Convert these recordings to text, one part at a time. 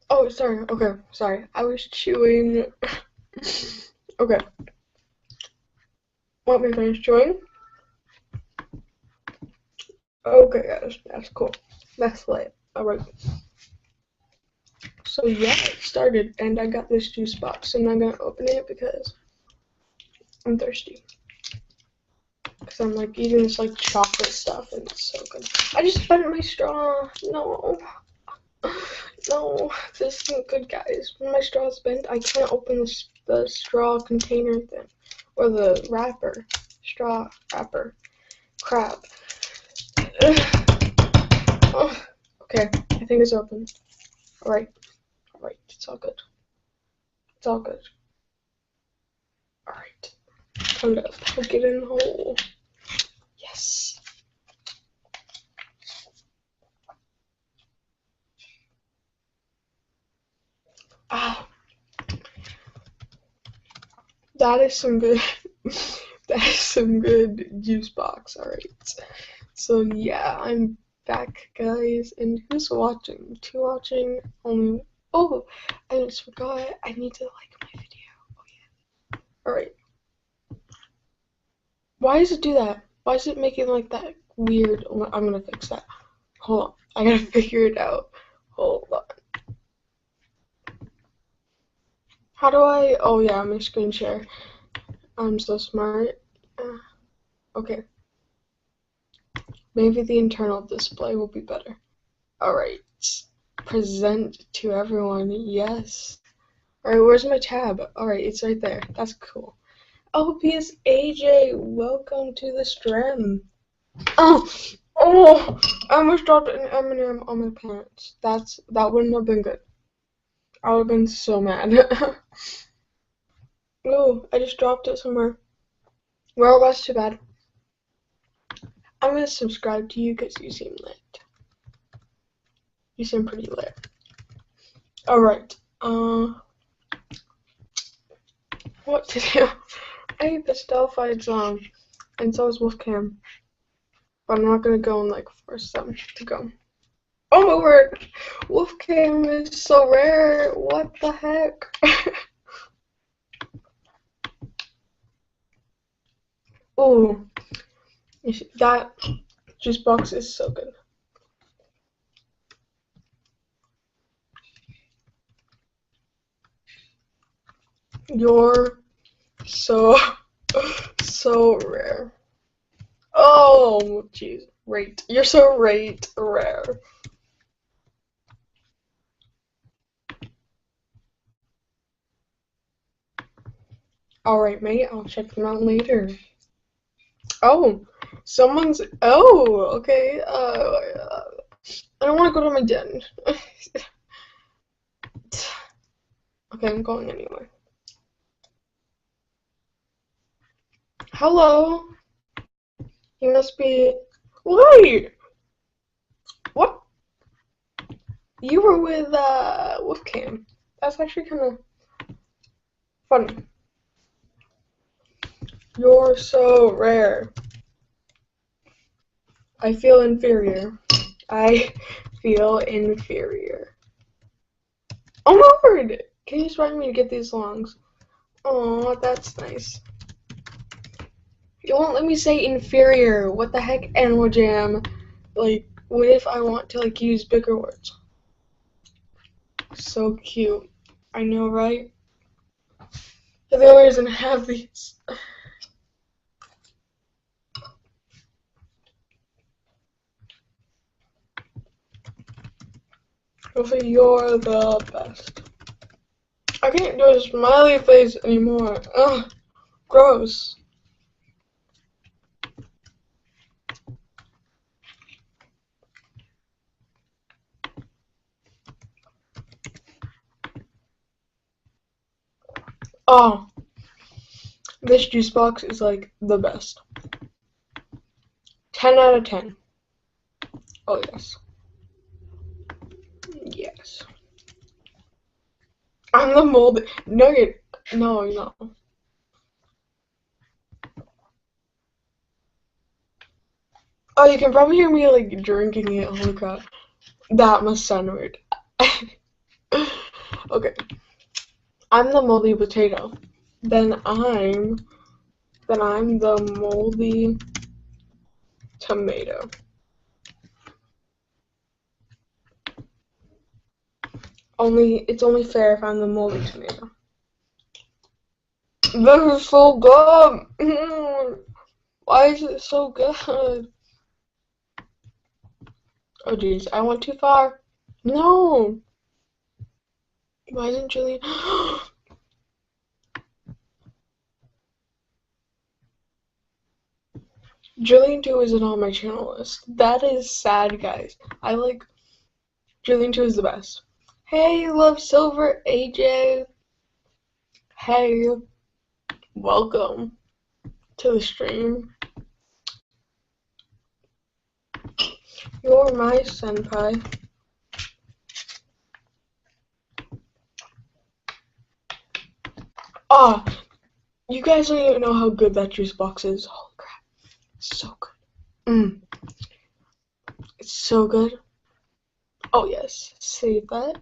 Oh, sorry. Okay, sorry. I was chewing. Okay, let me finish chewing. Okay, guys, that's cool. That's lit. Alright. So yeah, it started, and I got this juice box, and I'm gonna open it because I'm thirsty. Because I'm like eating this like chocolate stuff, and it's so good. I just bent my straw. No. No, this isn't good, guys. When my straw's bent, I can't open the straw container thing. Or the wrapper. Straw wrapper. Crap. Oh, okay, I think it's open. Alright. Alright, it's all good. It's all good. Alright. Time to poke it in the hole. Yes. Ah, that is some good. That is some good juice box. Alright. So yeah, I'm back, guys. And who's watching? Two watching. Only. Oh, I just forgot. I need to like my video. Oh yeah. Alright. Why does it do that? Why is it making like that weird? I'm gonna fix that. Hold on. I gotta figure it out. Hold on. How do I? Oh yeah, I'm gonna screen share. I'm so smart. Okay. Maybe the internal display will be better. Alright. Present to everyone. Yes. Alright, where's my tab? Alright, it's right there. That's cool. Oh, PS AJ, welcome to the stream. Oh, oh! I almost dropped an M&M on my pants. That wouldn't have been good. I would have been so mad. Oh, I just dropped it somewhere. Well, that's too bad. I'm gonna subscribe to you because you seem lit. You seem pretty lit. Alright, what to do? I hate the Stealth-Fied song, and so is Wolfcam. But I'm not gonna go and like force them to go. Oh my word! Wolfcam is so rare! What the heck? Ooh, that juice box is so good. You're so rare. Oh, jeez, rate. You're so rare. Alright, mate, I'll check them out later. Oh, okay, I don't want to go to my den. Okay, I'm going anyway. Hello? You must be... Wait! What? You were with, Wolfcam. That's actually kind of funny. You're so rare. I feel inferior. I feel inferior. Oh my word! Can you just remind me to get these songs? Oh, that's nice. You won't let me say inferior. What the heck, Animal Jam? Like, what if I want to, like, use bigger words? So cute. I know, right? You're the only reason I have these. Hopefully you're the best. I can't do a smiley face anymore. Ugh, gross. Oh, this juice box is like the best. 10 out of 10. Oh, yes. Yes. I'm the mold. No, no. Oh, you can probably hear me like drinking it. Holy crap. That must sound weird. Okay. I'm the moldy potato. Then I'm the moldy tomato. It's only fair if I'm the moldy tomato. This is so good. Why is it so good? Oh jeez, I went too far. No. Why isn't Julian? Julian 2 isn't on my channel list. That is sad, guys. Julian 2 is the best. Hey, Love Silver AJ. Hey, welcome to the stream. You're my senpai. Ah, you guys don't even know how good that juice box is. Holy crap. It's so good. It's so good. Oh yes, save that.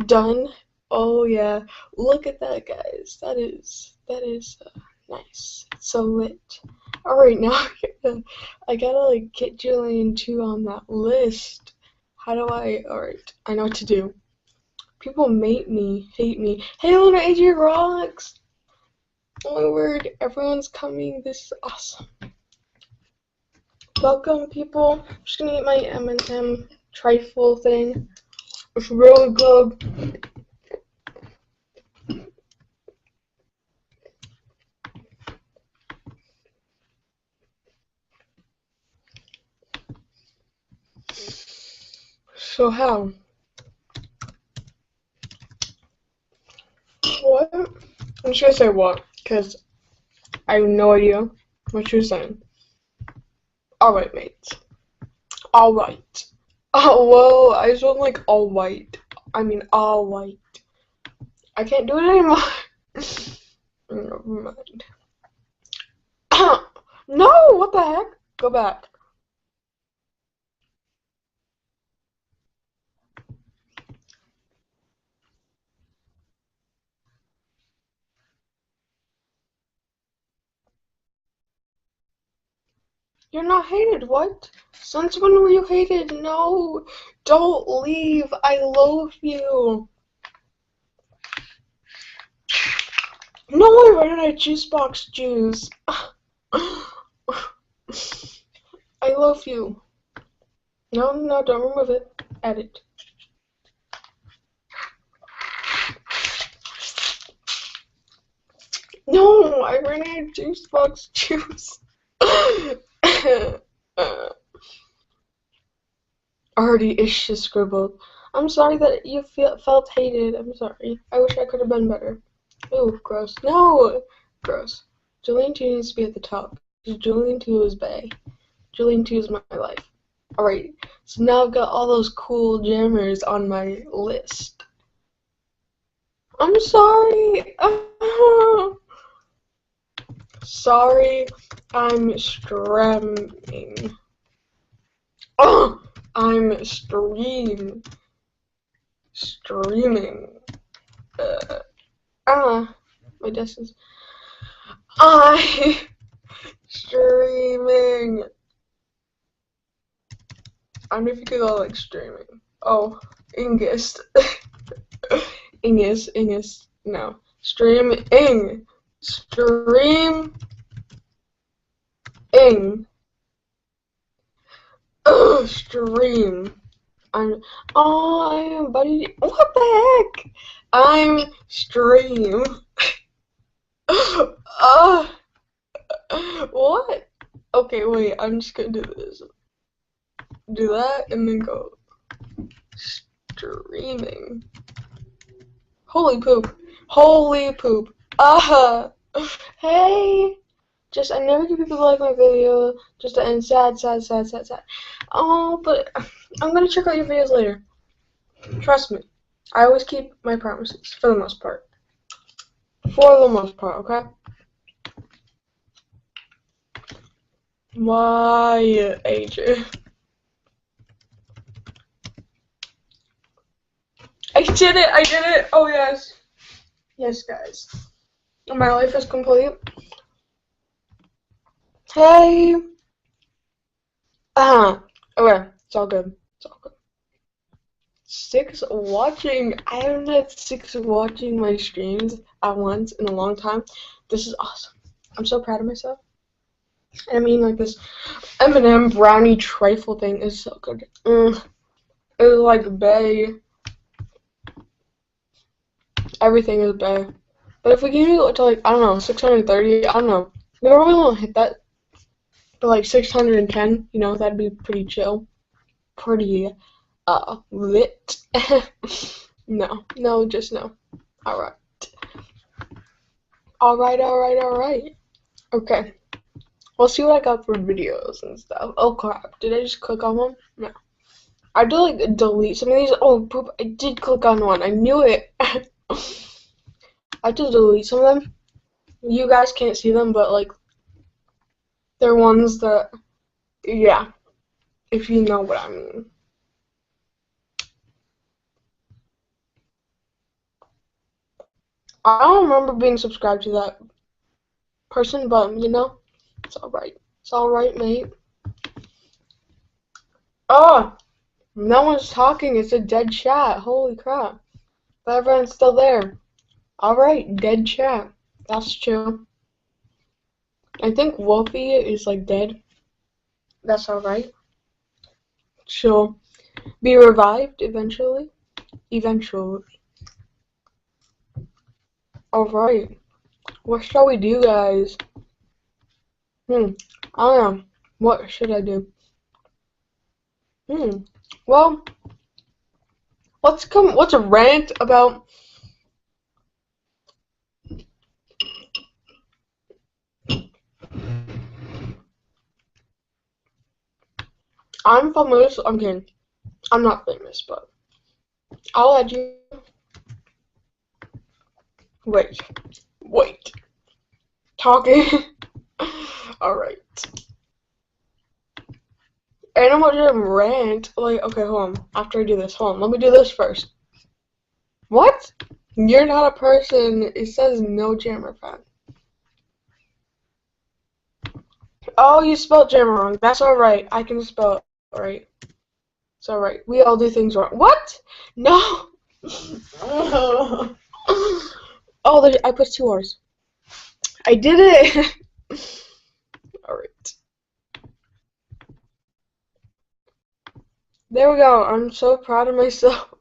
Done. Oh yeah. Look at that, guys. That is nice. It's so lit. Alright, now I gotta like get Julian 2 on that list. How do I? Alright, I know what to do. People hate me. Hey, Luna AJ Rocks! Oh my word, everyone's coming. This is awesome. Welcome, people. I'm just gonna eat my M&M trifle thing. It's really good. So how? What? I'm just gonna say what, because I have no idea what you're saying. Alright, mates. Alright. Oh, well, I just want like all white. I mean, all white. I can't do it anymore. Never mind. No, what the heck? Go back. You're not hated, what? Since when were you hated? No, don't leave. I love you. No, I ran out of juice box juice. I love you. No, don't remove it. Add it. No, I ran out of juice box juice. Already ish just scribbled. I'm sorry that you felt hated. I'm sorry. I wish I could have been better. Ooh, gross. No! Gross. Julian 2 needs to be at the top. Julian 2 is bae. Julian 2 is my life. Alright, so now I've got all those cool jammers on my list. I'm sorry! Sorry, I'm streaming. Oh! I'm streaming. My desk is. I streaming. I don't know if you could go like streaming. Oh, Ingest. Ingus. No. Streaming. Streaming. Stream. I'm buddy. What the heck? I'm stream. What? Okay, wait. I'm just gonna do this. Do that and then go streaming. Holy poop. Holy poop. Hey. I never get people to like my video. Just to end sad. Oh, but I'm gonna check out your videos later. Trust me. I always keep my promises, for the most part. Okay? Why, AJ? I did it! I did it! Oh, yes. Yes, guys. My life is complete. Hey! Okay. It's all good. It's all good. 6 watching. I haven't had 6 watching my streams at once in a long time. This is awesome. I'm so proud of myself. I mean, like, this M&M brownie trifle thing is so good. It's like bae. Everything is bae. But if we can get to, like, I don't know, 630, I don't know. We probably won't hit that. But, like, 610, you know, that'd be pretty chill. Pretty, lit. No, just no. Alright. Alright. Okay. We'll see what I got for videos and stuff. Oh crap, did I just click on one? No. I had to like delete some of these. Oh poop, I did click on one. I knew it. I had to delete some of them. You guys can't see them, but like they're ones that, yeah, if you know what I mean. I don't remember being subscribed to that person, but you know, it's alright. It's alright, mate. Oh, no one's talking. It's a dead chat. Holy crap. But everyone's still there. Alright, dead chat. That's true. I think Wolfie is like dead. That's alright. She'll be revived eventually. Alright. What shall we do, guys? I don't know. What should I do? Well, what's a rant about? I'm famous. I'm kidding. I'm not famous, but I'll let you. Wait. Talking. Alright. Animal Jam rant. Like, okay, hold on. After I do this, hold on. Let me do this first. What? You're not a person. It says no jammer fan. Oh, you spelled jammer wrong. That's alright. I can spell it right. It's alright. We all do things wrong. What? No. Oh, I put 2 R's. I did it. Alright. There we go. I'm so proud of myself.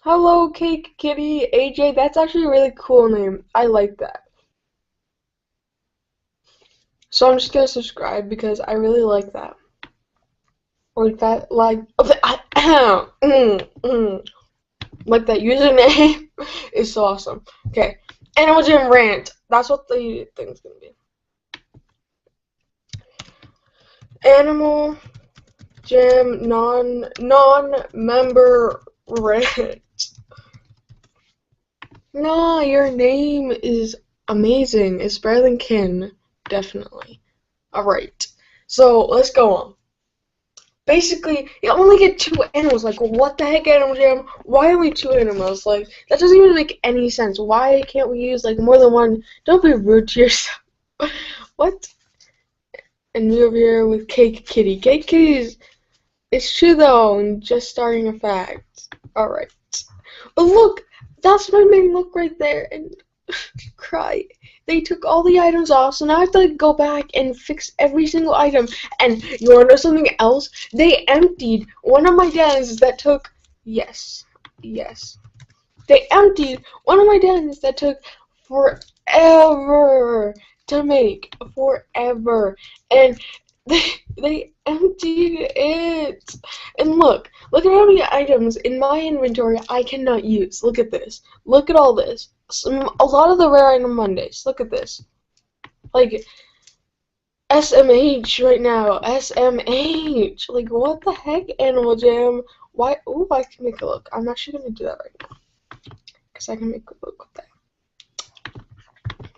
Hello, Cake Kitty. AJ, that's actually a really cool name. I like that. So I'm just gonna subscribe because I really like that. Like that, like that username is so awesome. Okay, Animal Jam rant. That's what the thing's gonna be. Animal Jam non-member rant. Nah, your name is amazing. It's better than Kin, definitely. Alright, so let's go on. Basically, you only get 2 animals. Like, what the heck, Animal Jam? Why only 2 animals? Like, that doesn't even make any sense. Why can't we use, like, more than one? Don't be rude to yourself. What? And me over here with Cake Kitty. Cake Kitty it's true, though, and just starting a fact. Alright. But look, that's my main look right there, and cry. They took all the items off, so now I have to go back and fix every single item. And you wanna know something else? They emptied one of my dens that took, yes. They emptied one of my dens that took forever to make. Forever. And they emptied it. And look at how many items in my inventory I cannot use. Look at this. Look at all this. A lot of the rare item Mondays. Look at this. Like, SMH right now. SMH. Like, what the heck, Animal Jam? Why? Ooh, I can make a look. I'm actually going to do that right now. Because I can make a look with that.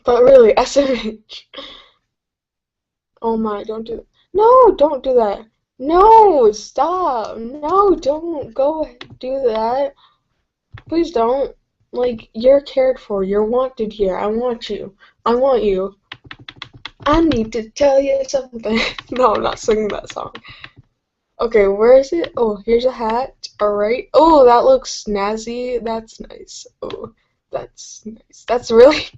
But really, SMH. Oh my, don't do that. No, don't do that. No, stop. No, don't go do that. Please don't. Like, you're cared for. You're wanted here. I want you. I want you. I need to tell you something. No, I'm not singing that song. Okay, where is it? Oh, here's a hat. Alright. Oh, that looks snazzy. That's nice. Oh, that's nice. That's really.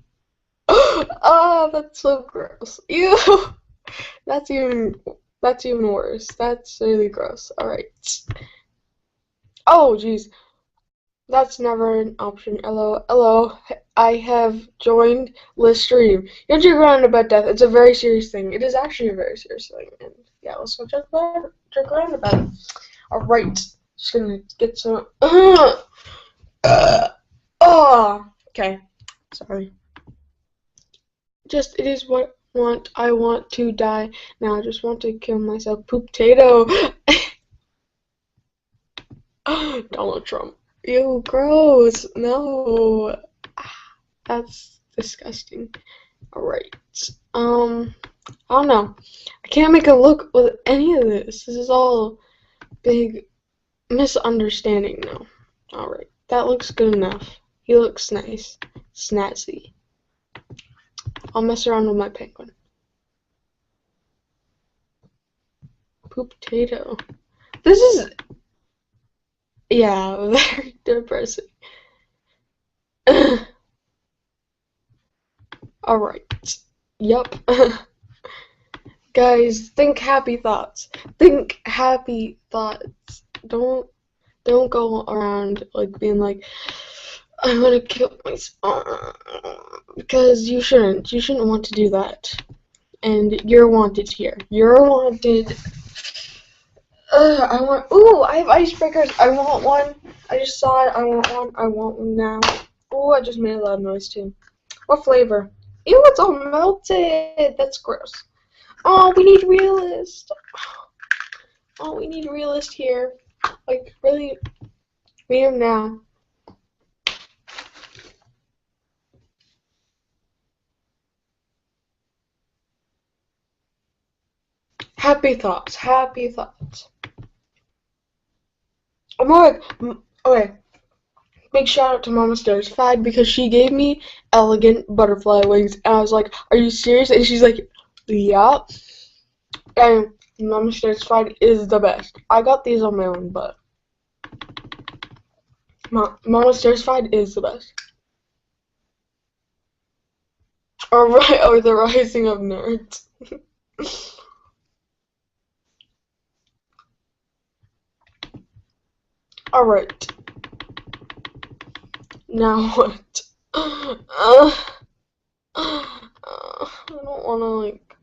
Oh, that's so gross. Ew. That's even. That's even worse. That's really gross. Alright. Oh, jeez. That's never an option. Hello, hello. I have joined the stream. You're drinking around about death. It's a very serious thing. It is actually a very serious thing. And yeah, let's go drink around about it. Alright. Just gonna get some. Okay. Sorry. Just, it is what I want. I want to die. Now I just want to kill myself. Poop-tato. Donald Trump. Ew, gross. No. That's disgusting. Alright. I don't know. I can't make a look with any of this. This is all big misunderstanding now. Alright. That looks good enough. He looks nice. Snazzy. I'll mess around with my penguin. Poop-tato. This is, yeah, very depressing. Alright. Yup. Guys, think happy thoughts. Think happy thoughts. Don't go around like being like, I'm gonna kill myself. Because you shouldn't. You shouldn't want to do that. And you're wanted here. You're wanted. Ooh, I have icebreakers. I want one. I just saw it. I want one. I want one now. Ooh, I just made a loud noise too. What flavor? Ew, it's all melted. That's gross. Oh, we need realist. Oh, we need realist here. Like, really, we need him now. Happy thoughts. Happy thoughts. I'm like, okay. Big shout out to Mama Stairs Fag because she gave me elegant butterfly wings, and I was like, "Are you serious?" And she's like, "Yeah." And Mama Stairs Fag is the best. I got these on my own, but Mama Stairs Fag is the best. Or the Rising of Nerds. All right. Now what? I don't want to, like,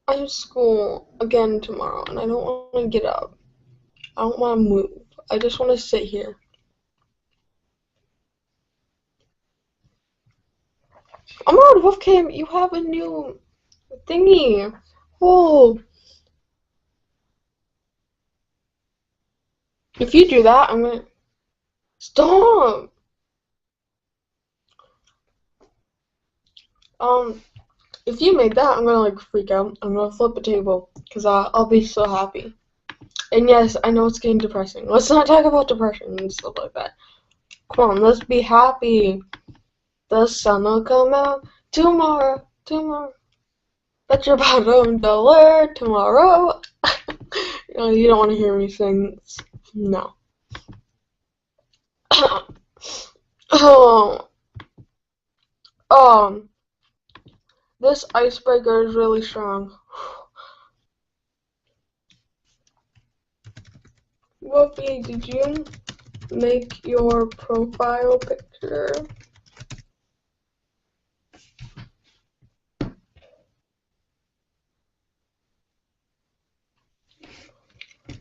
I have school again tomorrow, and I don't want to get up. I don't want to move. I just want to sit here. Oh my god, Wolfcam, you have a new thingy. Oh. If you do that, I'm gonna... Stop! If you made that, I'm gonna, like, freak out. I'm gonna flip a table, because I'll be so happy. And yes, I know it's getting depressing. Let's not talk about depression and stuff like that. Come on, let's be happy. The sun will come out tomorrow. Bet your bottom dollar tomorrow. You don't want to hear me sing this. No. Oh. This icebreaker is really strong. Wolfie, did you make your profile picture?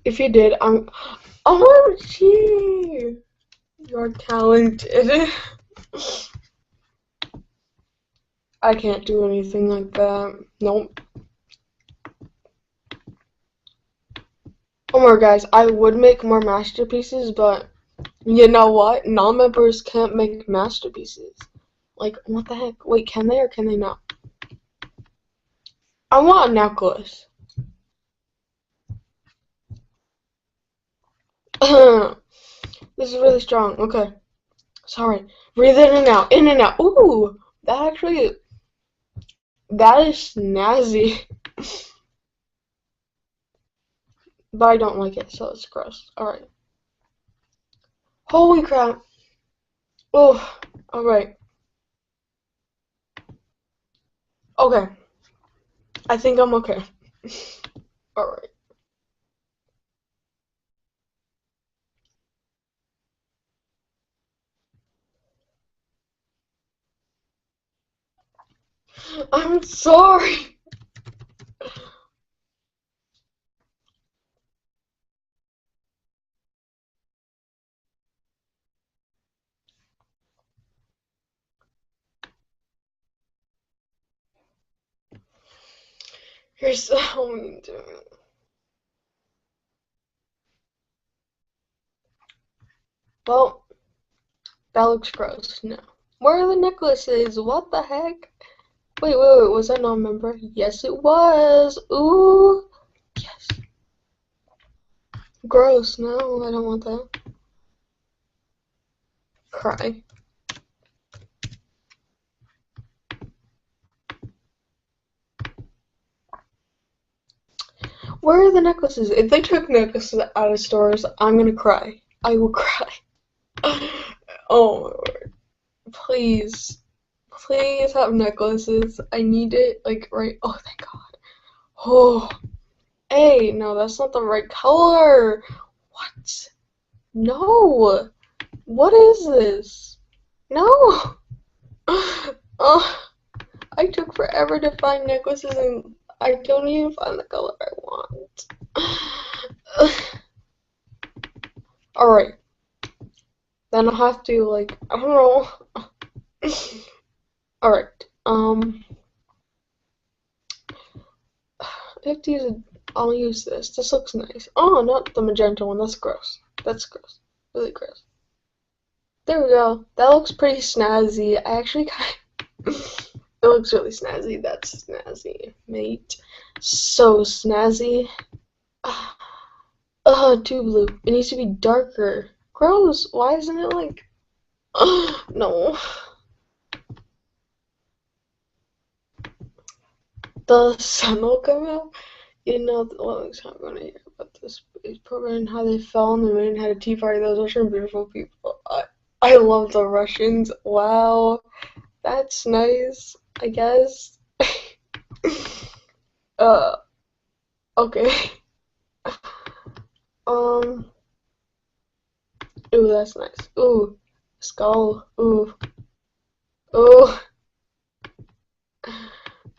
If you did, oh, gee, you're talented. I can't do anything like that. Nope. Oh my guys, I would make more masterpieces, but you know what? Non-members can't make masterpieces. Like, what the heck? Wait, can they or can they not? I want a necklace. This is really strong. Okay. Sorry. Breathe in and out. In and out. Ooh, that is snazzy. But I don't like it, so it's gross. Alright. Holy crap. Oh, alright. Okay. I think I'm okay. Alright. I'm sorry. You're so mean to me. Well, that looks gross. No. Where are the necklaces? What the heck? Wait, was I not a member? Yes, it was. Ooh. Yes. Gross. No, I don't want that. Cry. Where are the necklaces? If they took necklaces out of stores, I'm gonna cry. I will cry. Oh my word. Please. Please have necklaces. I need it, like, right. Oh, thank God. Oh. Hey, no, that's not the right color. What? No. What is this? No. Oh, I took forever to find necklaces and I don't even find the color I want. Alright. Then I'll have to, like, I don't know. Alright. I have to use it. I'll use this. This looks nice. Oh, not the magenta one. That's gross. That's gross. Really gross. There we go. That looks pretty snazzy. I actually kind of... It looks really snazzy. That's snazzy, mate. So snazzy. Too blue. It needs to be darker. Gross. Why isn't it like... No. The sun will come out. You know, well, it's not going to hear about this space program and how they fell on the moon and had a tea party. Those Russian beautiful people. I love the Russians. Wow. That's nice, I guess. Okay. Ooh, that's nice. Ooh, skull. Ooh. Ooh.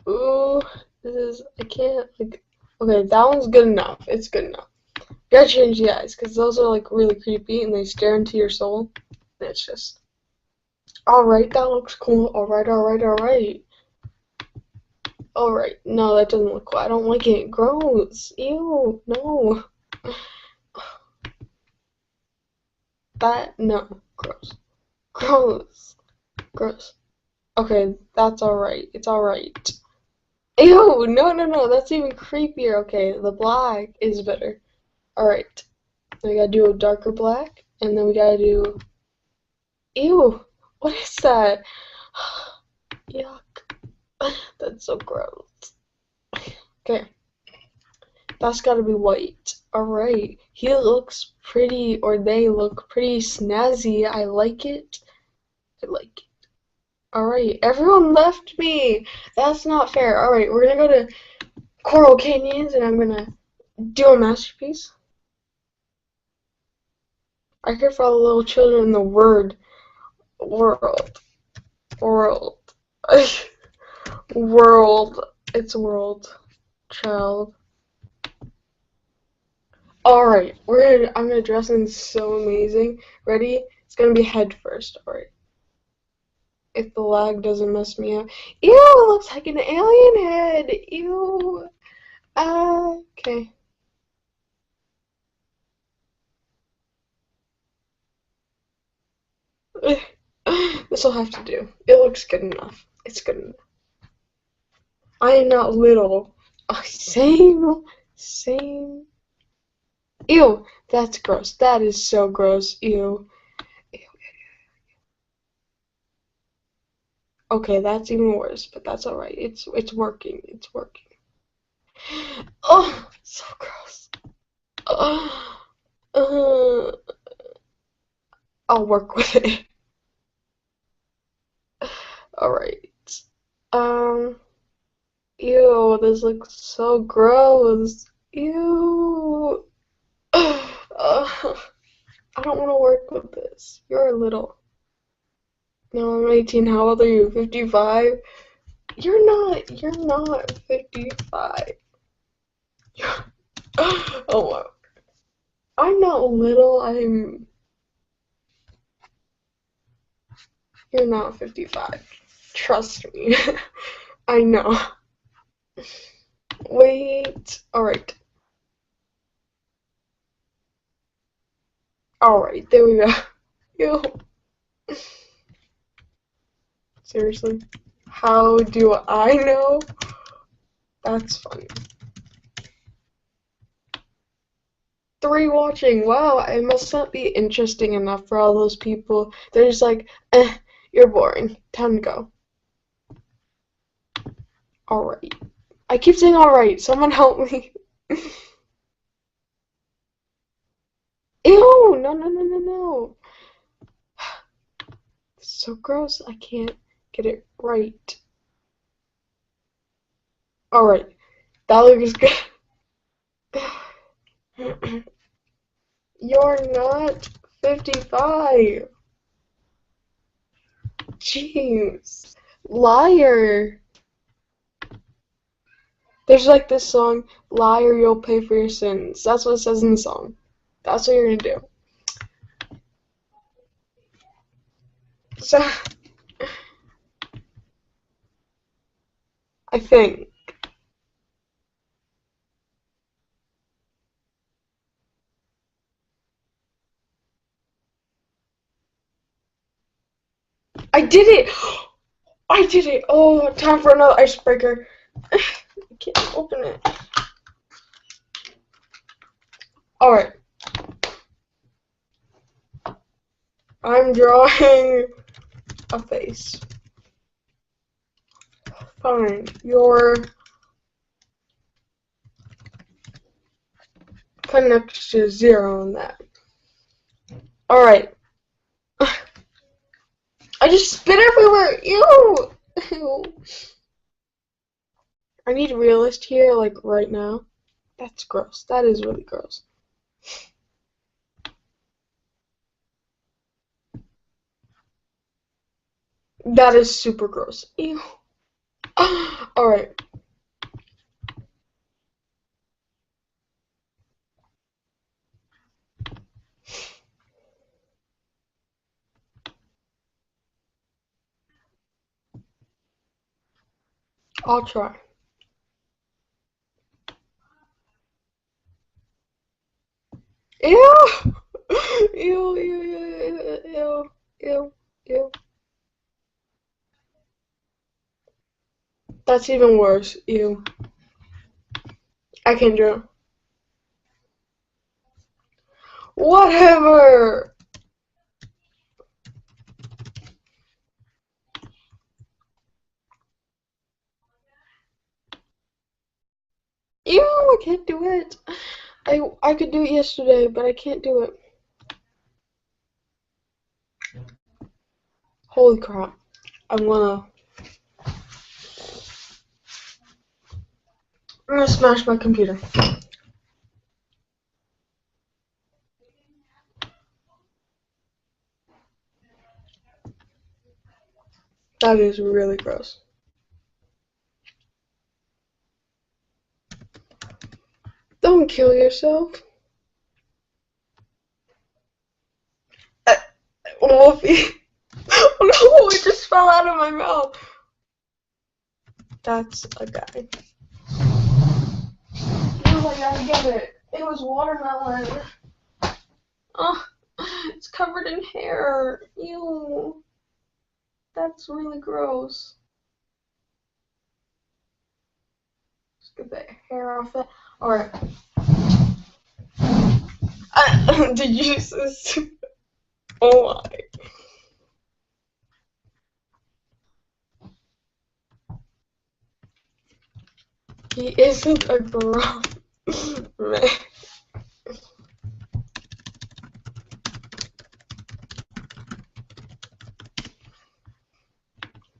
Ooh. This is, I can't, like, okay, that one's good enough. It's good enough. You gotta change the eyes, because those are, like, really creepy, and they stare into your soul. And it's just, alright, that looks cool. Alright, alright, alright. Alright, no, that doesn't look cool. I don't like it. Gross. Ew, no. That, no. Gross. Gross. Gross. Okay, that's alright. It's alright. Ew, no, no, no. That's even creepier. Okay, the black is better. Alright. We gotta do a darker black, and then we gotta do... Ew, what is that? Yuck. That's so gross. Okay. That's gotta be white. Alright. He looks pretty, or they look pretty snazzy. I like it. I like it. Alright. Everyone left me. That's not fair. Alright, we're gonna go to Coral Canyons, and I'm gonna do a masterpiece. I care for all the little children in the world. World. World. It's world. Child. Alright, I'm gonna dress in so amazing. Ready? It's gonna be head first. Alright. If the lag doesn't mess me up. Ew, it looks like an alien head. Ew. Okay. This'll have to do. It looks good enough. It's good enough. I am not little. Oh, same. Same. Ew, that's gross. That is so gross. Ew. Okay, that's even worse, but that's alright. It's working. It's working. Oh, so gross. Uh, I'll work with it. Alright. Um, Ew, this looks so gross. Ew. I don't want to work with this. You're little. No, I'm 18. How old are you? 55? You're not 55. Oh wow. I'm not little, you're not 55. Trust me. I know. Wait. Alright. Alright, there we go. Yo. Seriously? How do I know? That's funny. 3 watching. Wow, it must not be interesting enough for all those people. They're just like, you're boring. Time to go. Alright. I keep saying alright. Someone help me. Ew! No, no, no, no, no. It's so gross. I can't get it right. Alright. That looks good. You're not 55. Jeez. Liar. There's like this song, Liar, you'll pay for your sins. That's what it says in the song. That's what you're gonna do. So, I think. I did it! I did it! Oh, time for another icebreaker. I can't open it. Alright. I'm drawing a face. Fine. You're put an extra 0 on that. Alright. I just spit everywhere! Ew! Ew. I need a realist here, like, right now. That's gross. That is really gross. That is super gross. Ew. Alright. I'll try. Ew! Ew, ew, ew, ew, ew, ew. That's even worse. Ew. I can't draw. Whatever! Ew, I can't do it. I could do it yesterday, but I can't do it. Holy crap. I'm gonna smash my computer. That is really gross. Don't kill yourself. Wolfie. Oh no, it just fell out of my mouth. That's a guy. Oh, I gotta get it. It was watermelon. Oh, it's covered in hair. Ew. That's really gross. Just get that hair off that. Alright. Did you just? Oh my. He isn't a grown man.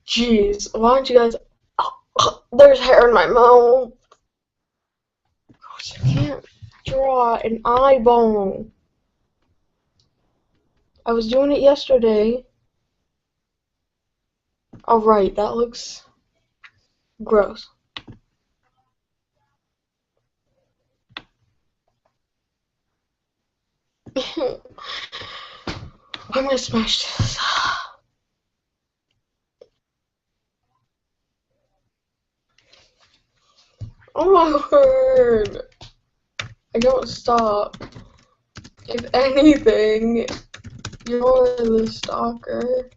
Jeez, why don't you guys? Oh, there's hair in my mouth. Gosh, I can't draw an eyeball. I was doing it yesterday. Alright, that looks gross. I'm gonna smash this. Oh my word. I don't stop. If anything, you're the stalker.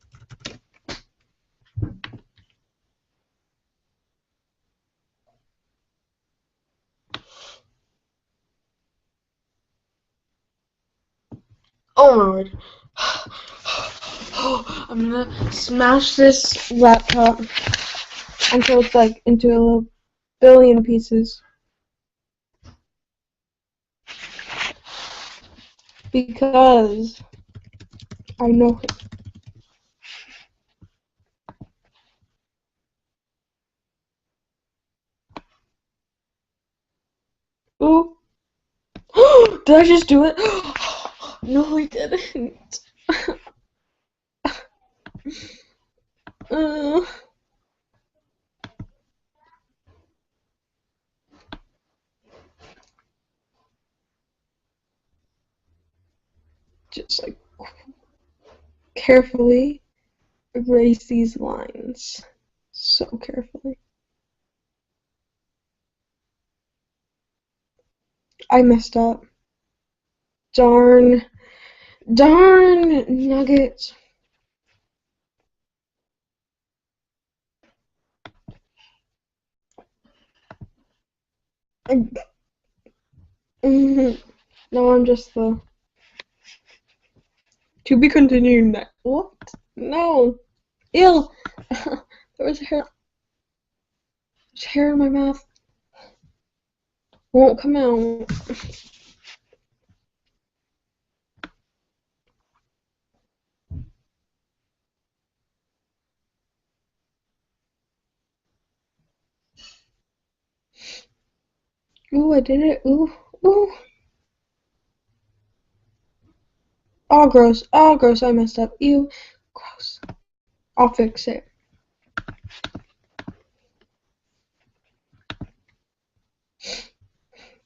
Oh my word. I'm gonna smash this laptop until it's like into a little billion pieces. Because I know it. Ooh. Did I just do it? No, I didn't. Just like carefully erase these lines. So carefully. I messed up. Darn nuggets. No, I'm just the to be continued. What? No. Ew. There was hair. There's hair in my mouth. Won't come out. Ooh, I did it. Ooh. Ooh. Oh, gross. Oh, gross. I messed up. Ew. Gross. I'll fix it.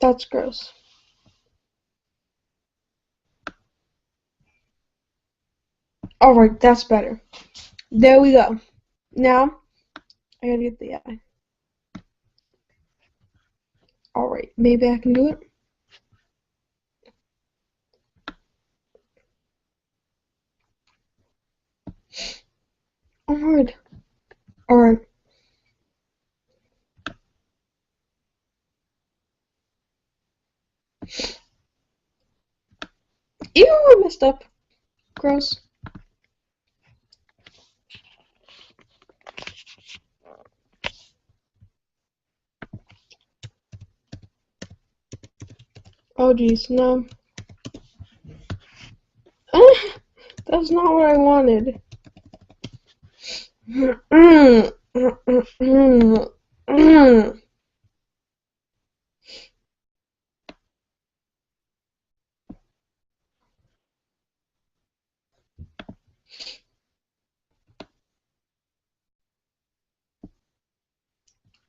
That's gross. Alright, that's better. There we go. Now, I gotta get the eye. Alright, maybe I can do it. Alright. Alright. Ew, I messed up. Gross. Oh jeez, no. That's not what I wanted.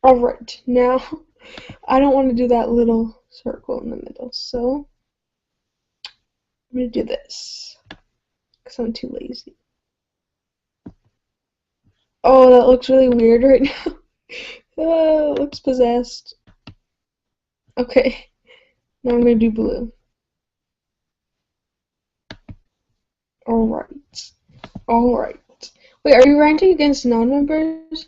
Alright, now I don't want to do that little circle in the middle, so I'm gonna do this because I'm too lazy. Oh, that looks really weird right now. Oh, it looks possessed. Okay, now I'm gonna do blue. Alright. Alright. Wait, are you ranting against non-members?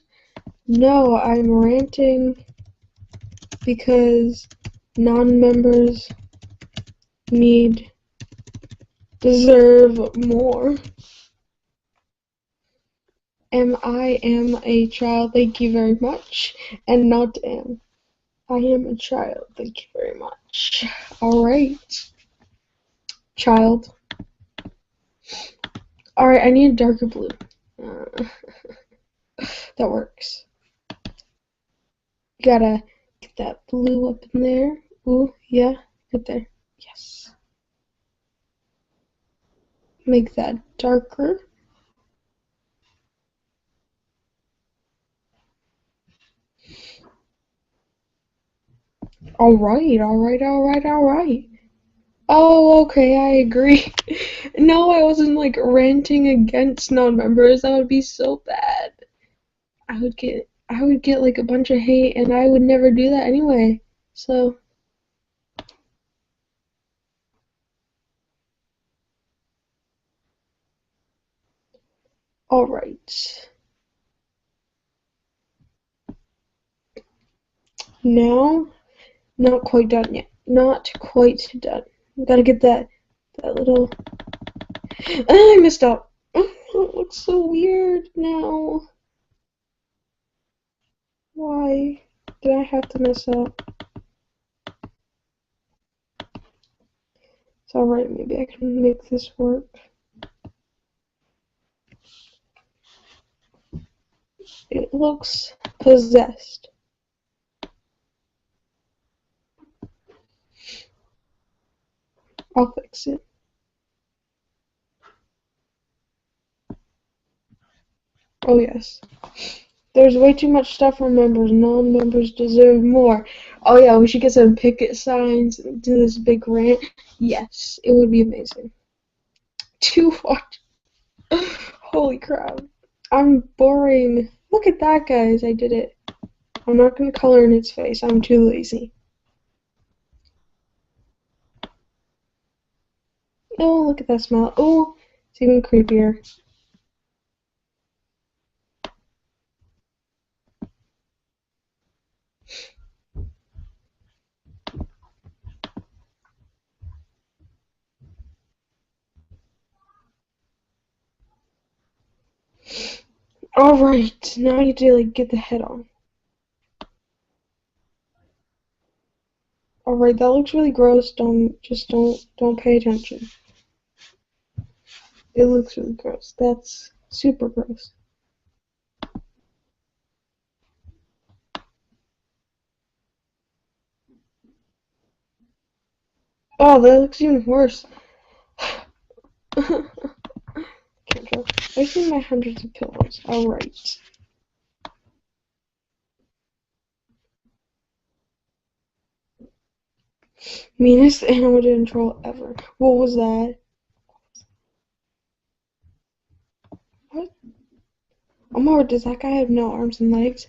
No, I'm ranting because non-members need deserve more. I am a child, thank you very much. And not am. I am a child, thank you very much. Alright. Child. Alright, I need a darker blue. That works. Gotta get that blue up in there. Ooh, yeah, right there. Yes. Make that darker. Alright. Oh, okay, I agree. No, I wasn't like ranting against non-members. That would be so bad. I would get like a bunch of hate, and I would never do that anyway. So, alright. Now, not quite done yet. Not quite done. We gotta get that little. I messed up. It looks so weird now. Why did I have to mess up? It's alright, maybe I can make this work. It looks possessed. I'll fix it. Oh yes. There's way too much stuff for members. Non-members deserve more. Oh yeah, we should get some picket signs and do this big rant. Yes, it would be amazing. Too much. Holy crap. I'm boring. Look at that, guys. I did it. I'm not going to color in its face. I'm too lazy. Oh, look at that smile. Oh, it's even creepier. Alright, now I need to like get the head on. Alright, that looks really gross. Don't pay attention. It looks really gross. That's super gross. Oh, that looks even worse. Can't tell. I see my hundreds of pillows. Alright. Meanest animal to control ever. What was that? What? Oh my word, does that guy have no arms and legs?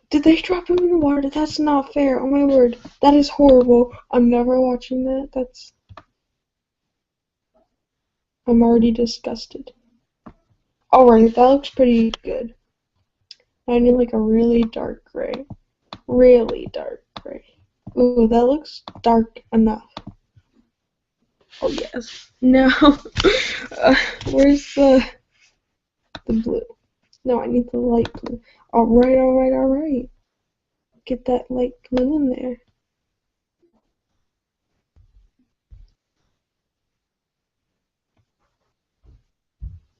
Did they drop him in the water? That's not fair. Oh my word. That is horrible. I'm never watching that. I'm already disgusted. Alright, that looks pretty good. I need like a really dark gray. Really dark gray. Ooh, that looks dark enough. Oh yes. Now, where's the blue? No, I need the light blue. Alright. Get that light blue in there.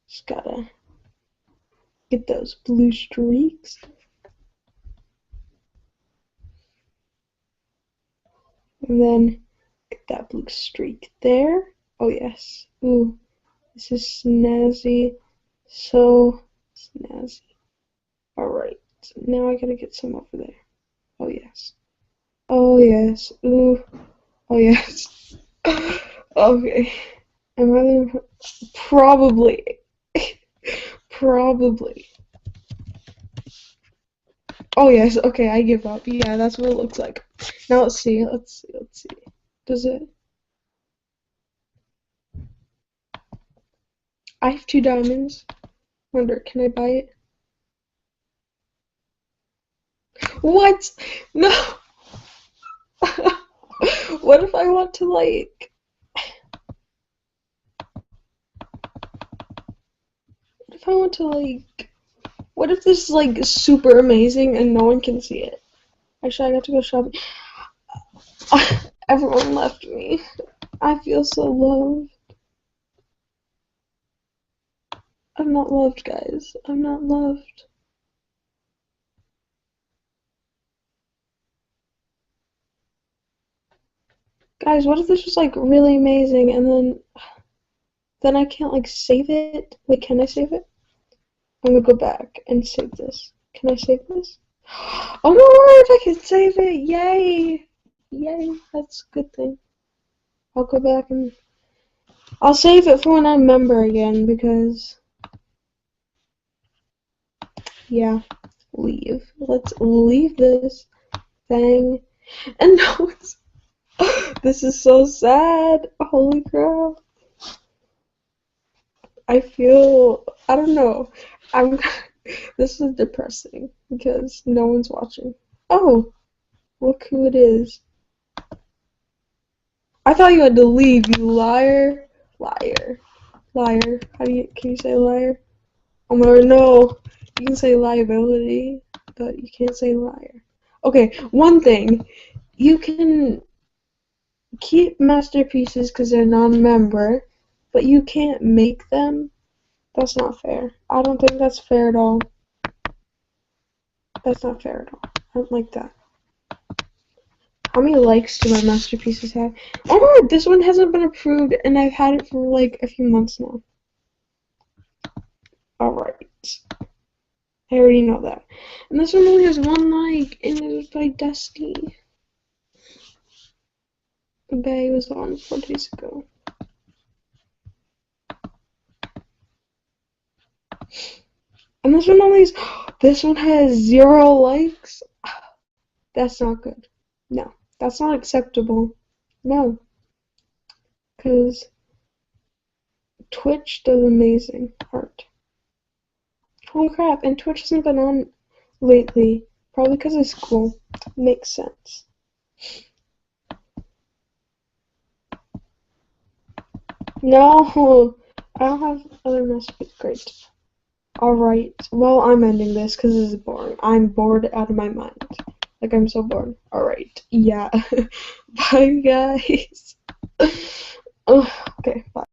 Just gotta get those blue streaks. And then get that blue streak there. Oh yes. Ooh, this is snazzy. So snazzy. Alright, now I gotta get some over there. Oh yes. Oh yes. Ooh. Oh yes. Okay. Am I the... Probably. Probably. Oh yes, okay, I give up. Yeah, that's what it looks like. Now let's see. Does it? I have 2 diamonds. Wonder, can I buy it? What? No! What if I want to like... if I want to, like, what if this is, like, super amazing and no one can see it? Actually, I got to go shopping. Everyone left me. I feel so loved. I'm not loved, guys. I'm not loved. Guys, what if this was, like, really amazing and then I can't, like, save it? Wait, can I save it? I'm gonna go back and save this. Can I save this? Oh my word, I can save it! Yay! Yay, that's a good thing. I'll go back and I'll save it for when I'm a member again because yeah, leave. Let's leave this thing. And no, this is so sad. Holy crap. I don't know. This is depressing because no one's watching. Oh, look who it is. I thought you had to leave, you liar. Liar. Liar. Can you say liar? Oh no. You can say liability, but you can't say liar. Okay, one thing. You can keep masterpieces because they're non-member, but you can't make them. That's not fair. I don't think that's fair at all. That's not fair at all. I don't like that. How many likes do my masterpieces have? Oh my god, this one hasn't been approved and I've had it for like a few months now. Alright. I already know that. And this one only has 1 like, and it was by Dusty. The bag was on 4 days ago. And this one only has, this one has 0 likes. That's not good. No, that's not acceptable. No. Because Twitch does amazing art. Holy crap, and Twitch hasn't been on lately. Probably because of school. Makes sense. No, I don't have other messages. Great. Alright, well, I'm ending this because this is boring. I'm bored out of my mind. Like, I'm so bored. Alright, yeah. Bye, guys. Okay, bye.